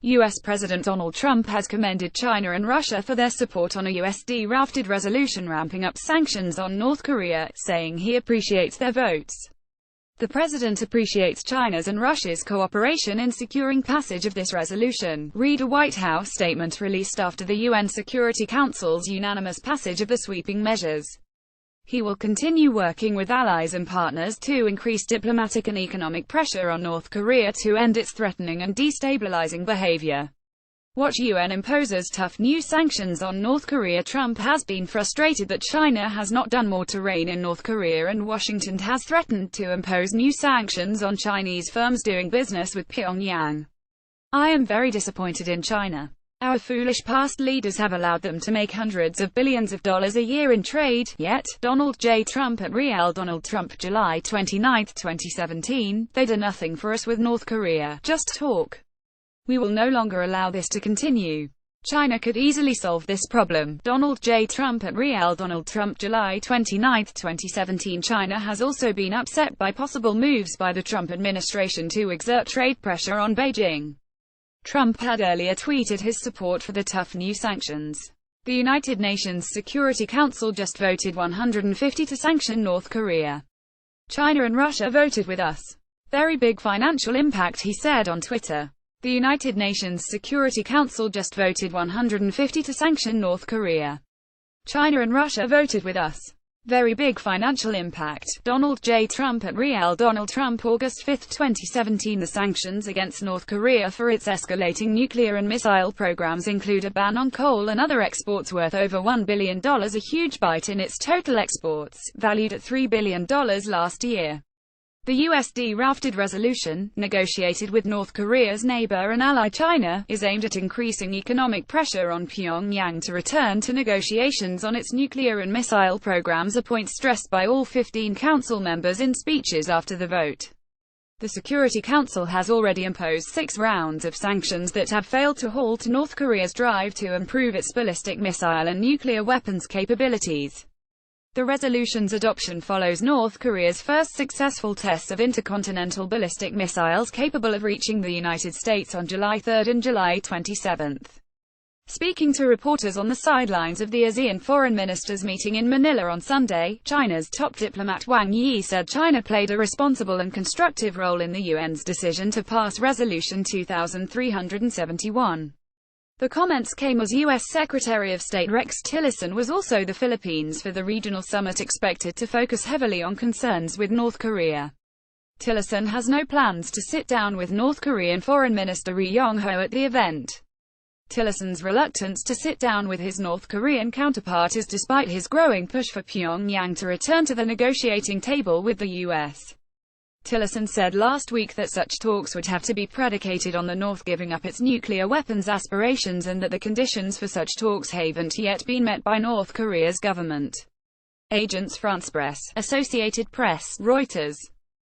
U.S. President Donald Trump has commended China and Russia for their support on a USD-drafted resolution ramping up sanctions on North Korea, saying he appreciates their votes. The president appreciates China's and Russia's cooperation in securing passage of this resolution, read a White House statement released after the UN Security Council's unanimous passage of the sweeping measures. He will continue working with allies and partners to increase diplomatic and economic pressure on North Korea to end its threatening and destabilizing behavior. Watch UN imposes tough new sanctions on North Korea. Trump has been frustrated that China has not done more to rein in North Korea, and Washington has threatened to impose new sanctions on Chinese firms doing business with Pyongyang. I am very disappointed in China. Our foolish past leaders have allowed them to make hundreds of billions of dollars a year in trade, yet, Donald J. Trump at Real Donald Trump July 29, 2017, they do nothing for us with North Korea, just talk. We will no longer allow this to continue. China could easily solve this problem. Donald J. Trump at Real Donald Trump July 29, 2017. China has also been upset by possible moves by the Trump administration to exert trade pressure on Beijing. Trump had earlier tweeted his support for the tough new sanctions. The United Nations Security Council just voted 150 to sanction North Korea. China and Russia voted with us. Very big financial impact, he said on Twitter. The United Nations Security Council just voted 150 to sanction North Korea. China and Russia voted with us. Very big financial impact. Donald J. Trump at Real Donald Trump August 5, 2017. The sanctions against North Korea for its escalating nuclear and missile programs include a ban on coal and other exports worth over $1 billion, a huge bite in its total exports, valued at $3 billion last year. The USD-drafted resolution, negotiated with North Korea's neighbor and ally China, is aimed at increasing economic pressure on Pyongyang to return to negotiations on its nuclear and missile programs, a point stressed by all 15 council members in speeches after the vote. The Security Council has already imposed 6 rounds of sanctions that have failed to halt North Korea's drive to improve its ballistic missile and nuclear weapons capabilities. The resolution's adoption follows North Korea's first successful tests of intercontinental ballistic missiles capable of reaching the United States on July 3 and July 27. Speaking to reporters on the sidelines of the ASEAN foreign ministers' meeting in Manila on Sunday, China's top diplomat Wang Yi said China played a responsible and constructive role in the UN's decision to pass Resolution 2371. The comments came as U.S. Secretary of State Rex Tillerson was also the Philippines for the regional summit expected to focus heavily on concerns with North Korea. Tillerson has no plans to sit down with North Korean Foreign Minister Ri Yong-ho at the event. Tillerson's reluctance to sit down with his North Korean counterpart is despite his growing push for Pyongyang to return to the negotiating table with the U.S. Tillerson said last week that such talks would have to be predicated on the North giving up its nuclear weapons aspirations, and that the conditions for such talks haven't yet been met by North Korea's government. Agence France Presse, Associated Press, Reuters.